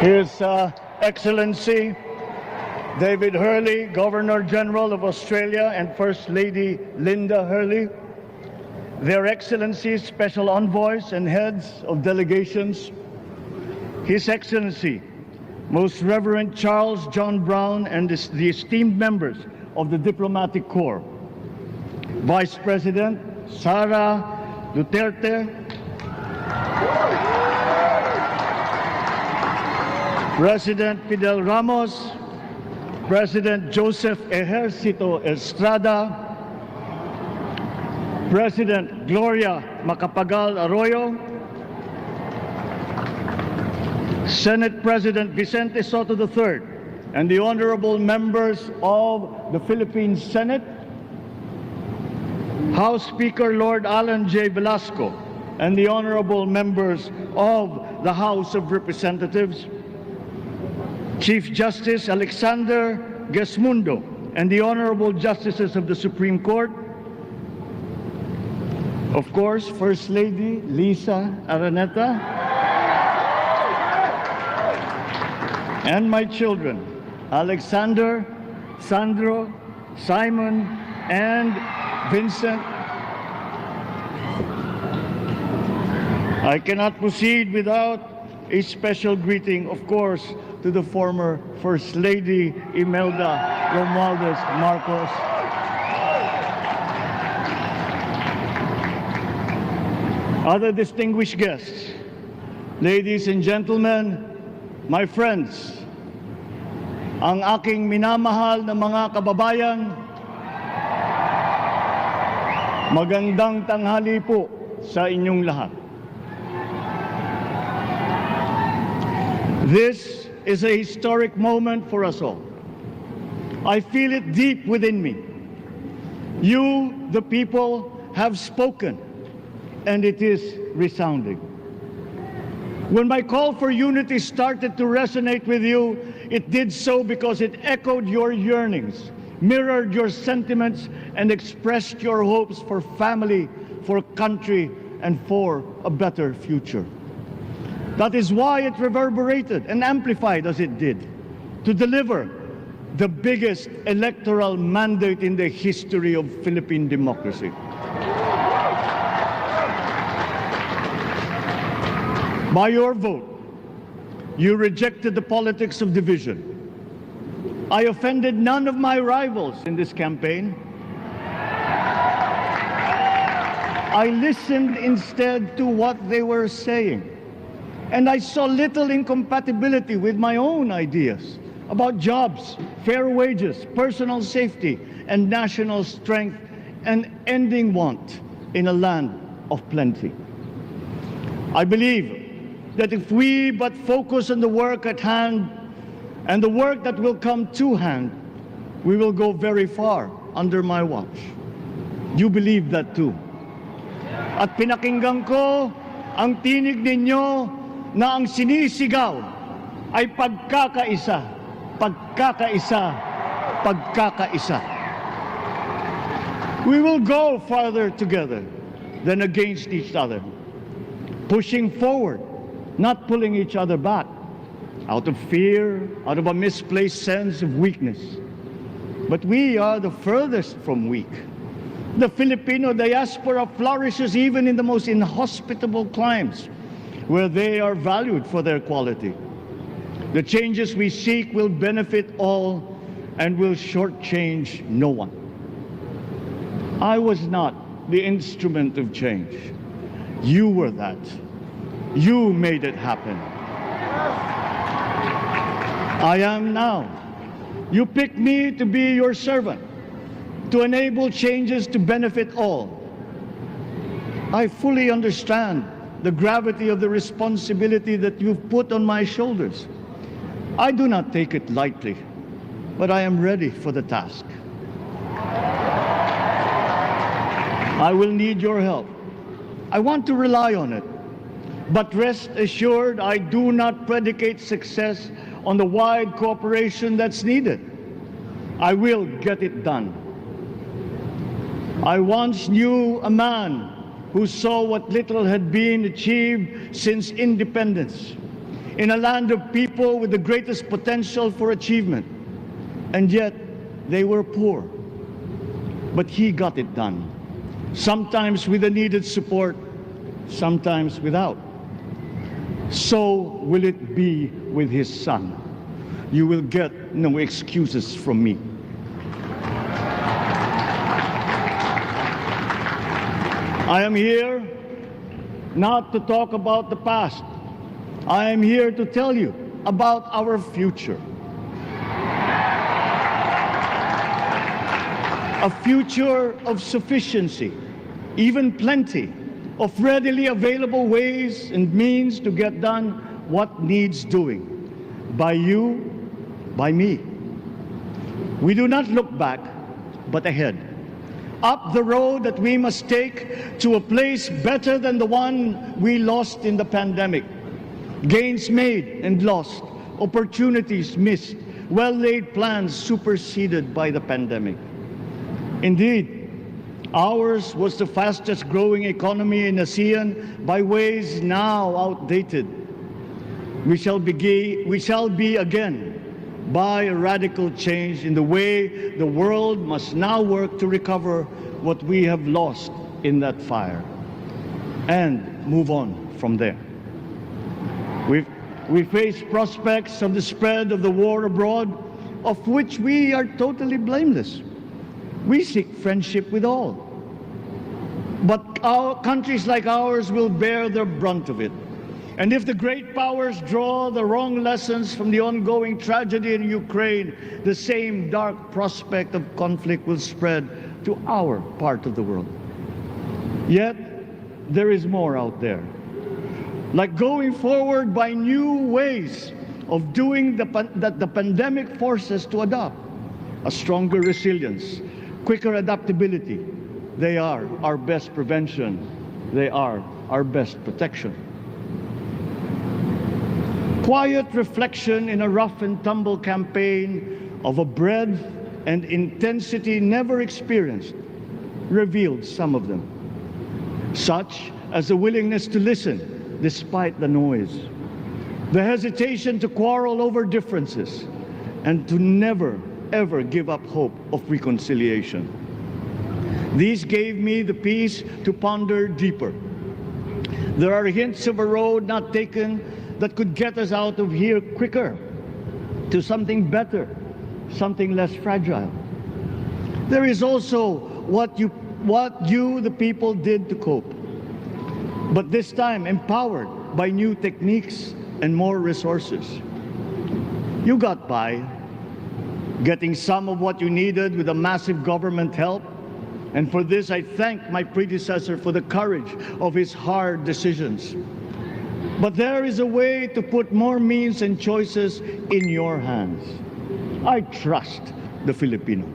His Excellency David Hurley, Governor General of Australia, and First Lady Linda Hurley, Their Excellencies, Special Envoys, and Heads of Delegations, His Excellency, Most Reverend Charles John Brown, and the esteemed members of the Diplomatic Corps, Vice President Sara Duterte, President Fidel Ramos, President Joseph Ejercito Estrada, President Gloria Macapagal Arroyo, Senate President Vicente Soto III, and the honorable members of the Philippine Senate, House Speaker Lord Alan J. Velasco, and the honorable members of the House of Representatives, Chief Justice Alexander Gesmundo, and the honorable justices of the Supreme Court, of course, First Lady Lisa Araneta, and my children, Alexander, Sandro, Simon, and Vincent. I cannot proceed without a special greeting, of course, to the former First Lady Imelda Romualdez Marcos, other distinguished guests, ladies and gentlemen, my friends, ang aking minamahal na mga kababayan, magandang tanghali po sa inyong lahat. This is a historic moment for us all. I feel it deep within me. You, the people, have spoken, and it is resounding. When my call for unity started to resonate with you, it did so because it echoed your yearnings, mirrored your sentiments, and expressed your hopes for family, for country, and for a better future. That is why it reverberated and amplified as it did, to deliver the biggest electoral mandate in the history of Philippine democracy. By your vote, you rejected the politics of division. I offended none of my rivals in this campaign. I listened instead to what they were saying. And I saw little incompatibility with my own ideas about jobs, fair wages, personal safety, and national strength, and ending want in a land of plenty. I believe that if we but focus on the work at hand and the work that will come to hand, we will go very far under my watch. You believe that too. At pinakinggan ko ang tinig ninyo na ang sinisigaw ay pagkakaisa, pagkakaisa, pagkakaisa. We will go farther together than against each other, pushing forward, not pulling each other back, out of fear, out of a misplaced sense of weakness. But we are the furthest from weak. The Filipino diaspora flourishes even in the most inhospitable climes, where they are valued for their quality. The changes we seek will benefit all and will shortchange no one. I was not the instrument of change. You were that. You made it happen. I am now. You picked me to be your servant, to enable changes to benefit all. I fully understand the gravity of the responsibility that you've put on my shoulders. I do not take it lightly, but I am ready for the task. I will need your help. I want to rely on it. But rest assured, I do not predicate success on the wide cooperation that's needed. I will get it done. I once knew a man who saw what little had been achieved since independence. in a land of people with the greatest potential for achievement. And yet, they were poor. But he got it done, sometimes with the needed support, sometimes without. So will it be with his son. You will get no excuses from me. I am here not to talk about the past. I am here to tell you about our future. A future of sufficiency, even plenty, of readily available ways and means to get done what needs doing. By you, by me. We do not look back, but ahead. Up the road that we must take to a place better than the one we lost in the pandemic. Gains made and lost, opportunities missed, well-laid plans superseded by the pandemic. Indeed, ours was the fastest growing economy in ASEAN by ways now outdated. We shall be again by a radical change in the way the world must now work to recover what we have lost in that fire and move on from there. We face prospects of the spread of the war abroad, of which we are totally blameless. We seek friendship with all. But countries like ours will bear the brunt of it. And if the great powers draw the wrong lessons from the ongoing tragedy in Ukraine, the same dark prospect of conflict will spread to our part of the world. Yet, there is more out there. Like going forward by new ways of doing that the pandemic forces to adopt. A stronger resilience, quicker adaptability. They are our best prevention. They are our best protection. Quiet reflection in a rough and tumble campaign of a breadth and intensity never experienced revealed some of them, such as the willingness to listen despite the noise, the hesitation to quarrel over differences, and to never, ever give up hope of reconciliation. These gave me the peace to ponder deeper. There are hints of a road not taken that could get us out of here quicker, to something better, something less fragile. There is also what you, the people, did to cope, but this time empowered by new techniques and more resources. You got by, getting some of what you needed with a massive government help, and for this I thank my predecessor for the courage of his hard decisions. But there is a way to put more means and choices in your hands. I trust the Filipino.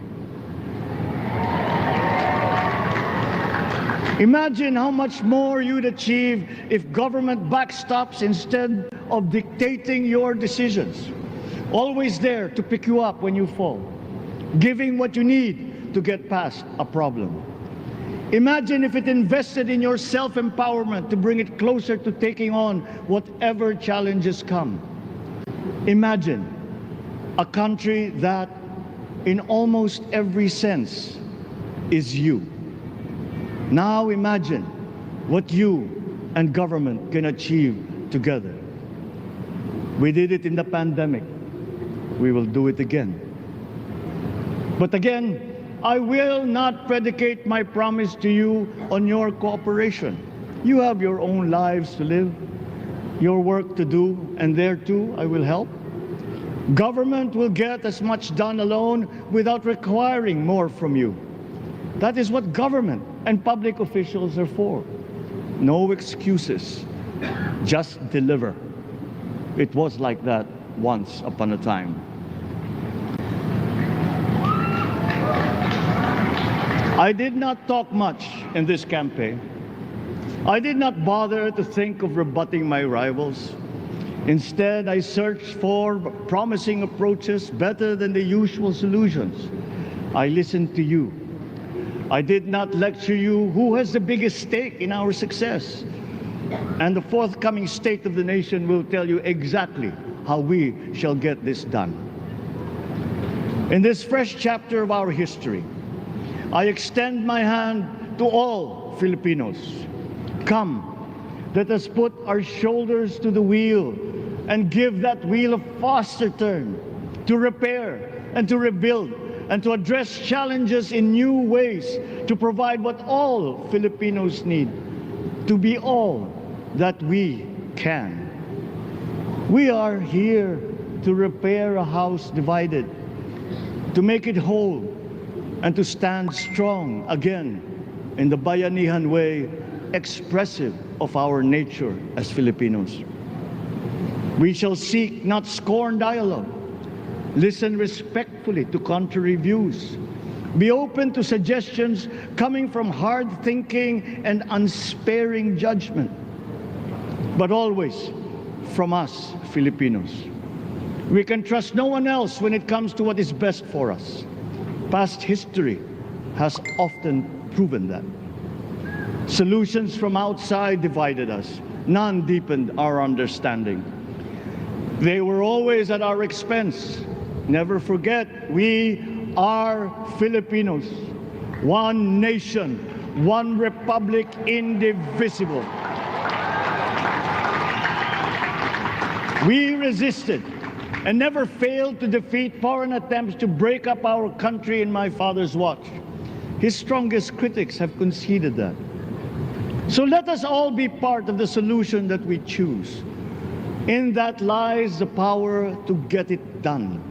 Imagine how much more you'd achieve if government backstops instead of dictating your decisions. Always there to pick you up when you fall, giving what you need to get past a problem. Imagine if it invested in your self-empowerment to bring it closer to taking on whatever challenges come. Imagine a country that, in almost every sense, is you. Now imagine what you and government can achieve together. We did it in the pandemic. We will do it again. But again, I will not predicate my promise to you on your cooperation. You have your own lives to live, your work to do, and there too I will help. Government will get as much done alone without requiring more from you. That is what government and public officials are for. No excuses, just deliver. It was like that once upon a time. I did not talk much in this campaign. I did not bother to think of rebutting my rivals. Instead, I searched for promising approaches better than the usual solutions. I listened to you. I did not lecture you who has the biggest stake in our success. And the forthcoming State of the Nation will tell you exactly how we shall get this done. In this fresh chapter of our history, I extend my hand to all Filipinos. Come, let us put our shoulders to the wheel and give that wheel a faster turn to repair and to rebuild and to address challenges in new ways, to provide what all Filipinos need, to be all that we can. We are here to repair a house divided, to make it whole, and to stand strong again in the Bayanihan way, expressive of our nature as Filipinos. We shall seek, not scorn, dialogue. Listen respectfully to contrary views. Be open to suggestions coming from hard thinking and unsparing judgment. But always from us, Filipinos. We can trust no one else when it comes to what is best for us. Past history has often proven that. Solutions from outside divided us. None deepened our understanding. They were always at our expense. Never forget, we are Filipinos. One nation, one republic, indivisible. We resisted and never failed to defeat foreign attempts to break up our country in my father's watch. His strongest critics have conceded that. So let us all be part of the solution that we choose. In that lies the power to get it done.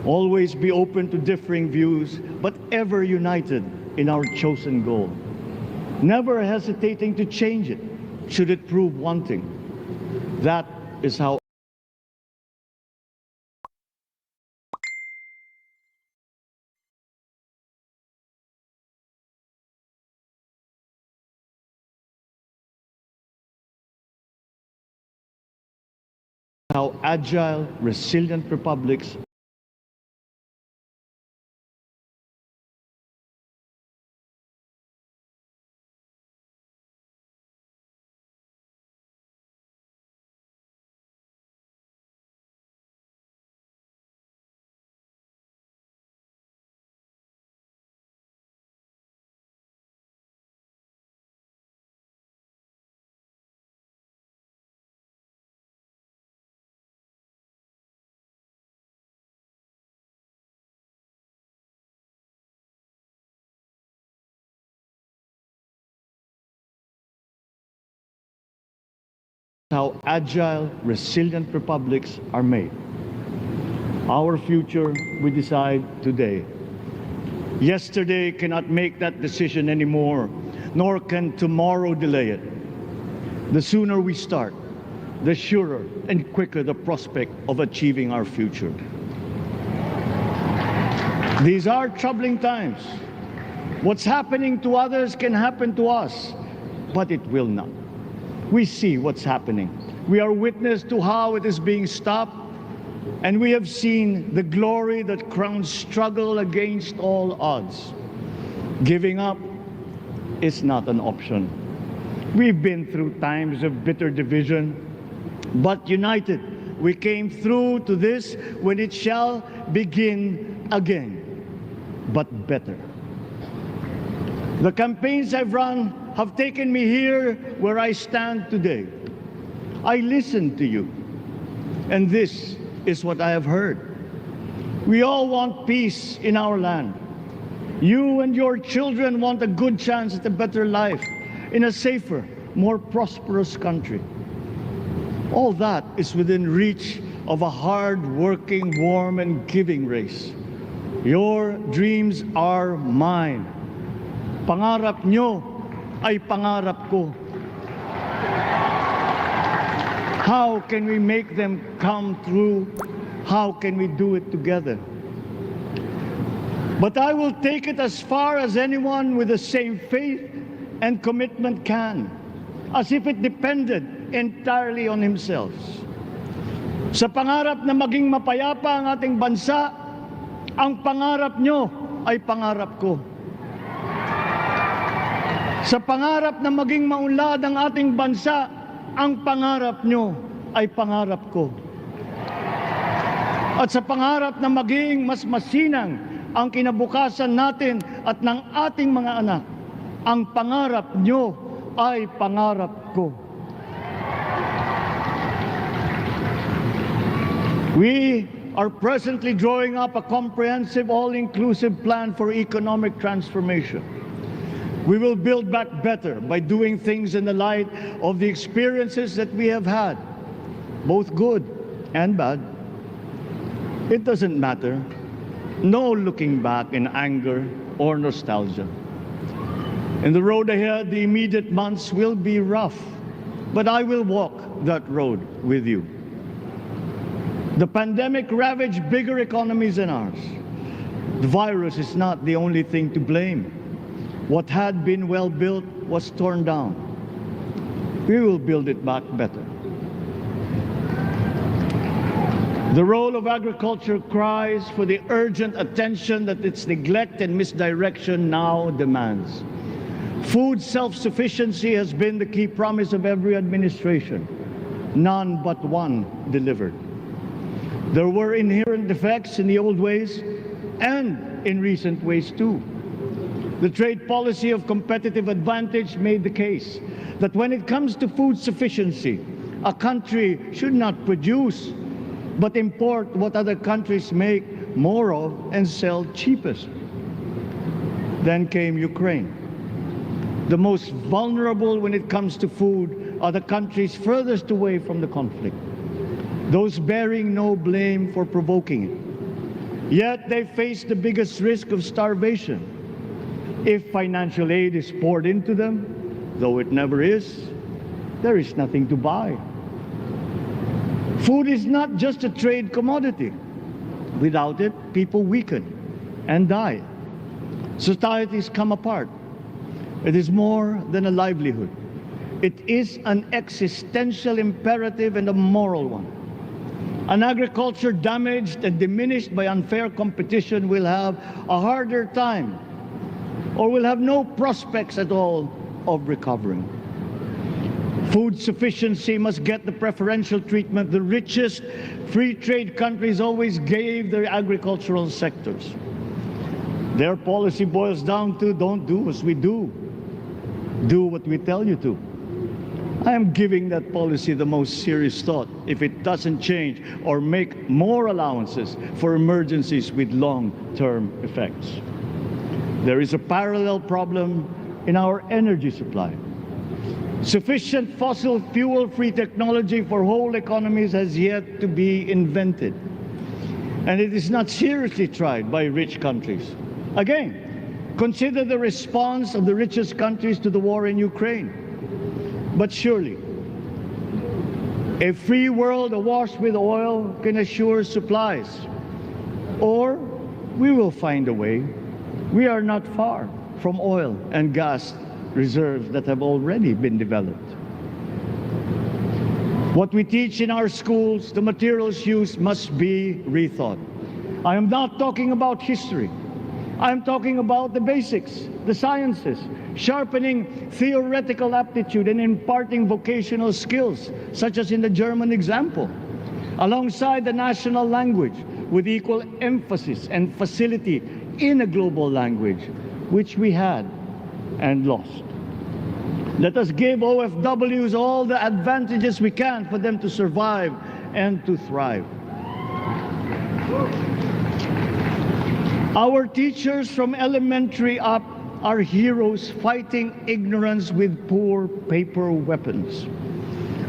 Always be open to differing views, but ever united in our chosen goal. Never hesitating to change it, should it prove wanting. That is how agile, resilient republics how agile, resilient republics are made. Our future we decide today. Yesterday cannot make that decision anymore, nor can tomorrow delay it. The sooner we start, the surer and quicker the prospect of achieving our future. These are troubling times. What's happening to others can happen to us, but it will not. We see what's happening. We are witness to how it is being stopped, and we have seen the glory that crowns struggle against all odds. Giving up is not an option. We've been through times of bitter division, but united, we came through to this when it shall begin again, but better. The campaigns I've run have taken me here where I stand today. I listened to you, and this is what I have heard. We all want peace in our land. You and your children want a good chance at a better life in a safer, more prosperous country. All that is within reach of a hard-working, warm, and giving race. Your dreams are mine. Pangarap nyo ay pangarap ko. How can we make them come true? How can we do it together? But I will take it as far as anyone with the same faith and commitment can, as if it depended entirely on himself. Sa pangarap na maging mapayapa ang ating bansa, ang pangarap nyo ay pangarap ko. Sa pangarap na maging maunlad ang ating bansa, ang pangarap nyo ay pangarap ko. At sa pangarap na maging mas masinang ang kinabukasan natin at ng ating mga anak, ang pangarap nyo ay pangarap ko. We are presently drawing up a comprehensive, all-inclusive plan for economic transformation. We will build back better by doing things in the light of the experiences that we have had, both good and bad. It doesn't matter. No looking back in anger or nostalgia. In the road ahead, the immediate months will be rough, but I will walk that road with you. The pandemic ravaged bigger economies than ours. The virus is not the only thing to blame. What had been well built was torn down. We will build it back better. The role of agriculture cries for the urgent attention that its neglect and misdirection now demands. Food self-sufficiency has been the key promise of every administration. None but one delivered. There were inherent defects in the old ways and in recent ways too. The trade policy of competitive advantage made the case that when it comes to food sufficiency, a country should not produce but import what other countries make more of and sell cheapest. Then came Ukraine. The most vulnerable when it comes to food are the countries furthest away from the conflict, those bearing no blame for provoking it. Yet they face the biggest risk of starvation. If financial aid is poured into them, though it never is, there is nothing to buy. Food is not just a trade commodity. Without it, people weaken and die. Societies come apart. It is more than a livelihood. It is an existential imperative and a moral one. An agriculture damaged and diminished by unfair competition will have a harder time or will have no prospects at all of recovering. Food sufficiency must get the preferential treatment the richest free trade countries always gave their agricultural sectors. Their policy boils down to don't do as we do. Do what we tell you to. I am giving that policy the most serious thought if it doesn't change or make more allowances for emergencies with long-term effects. There is a parallel problem in our energy supply. Sufficient fossil fuel-free technology for whole economies has yet to be invented. And it is not seriously tried by rich countries. Again, consider the response of the richest countries to the war in Ukraine. But surely, a free world awash with oil can assure supplies. Or we will find a way. We are not far from oil and gas reserves that have already been developed. What we teach in our schools, the materials used must be rethought. I am not talking about history. I am talking about the basics, the sciences, sharpening theoretical aptitude and imparting vocational skills, such as in the German example, alongside the national language with equal emphasis and facility in a global language, which we had and lost. Let us give OFWs all the advantages we can for them to survive and to thrive. Our teachers from elementary up are heroes fighting ignorance with poor paper weapons.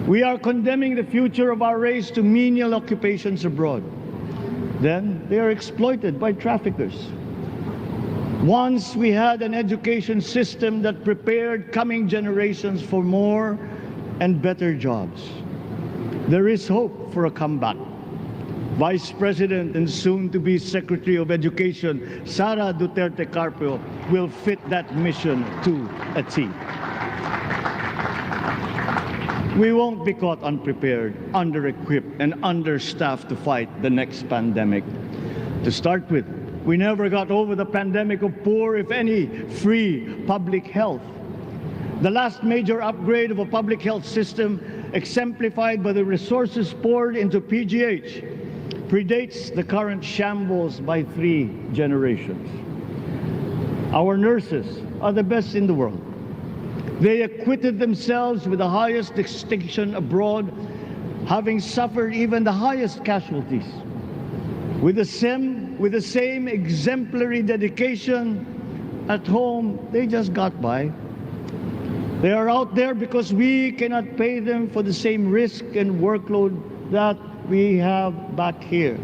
We are condemning the future of our race to menial occupations abroad. Then they are exploited by traffickers. Once we had an education system that prepared coming generations for more and better jobs. There is hope for a comeback. Vice President and soon-to-be Secretary of Education, Sara Duterte Carpio, will fit that mission to a T. We won't be caught unprepared, under-equipped, and understaffed to fight the next pandemic. To start with, we never got over the pandemic of poor, if any, free public health. The last major upgrade of a public health system, exemplified by the resources poured into PGH, predates the current shambles by 3 generations. Our nurses are the best in the world. They acquitted themselves with the highest distinction abroad, having suffered even the highest casualties. With the same exemplary dedication at home, they just got by. They are out there because we cannot pay them for the same risk and workload that we have back here.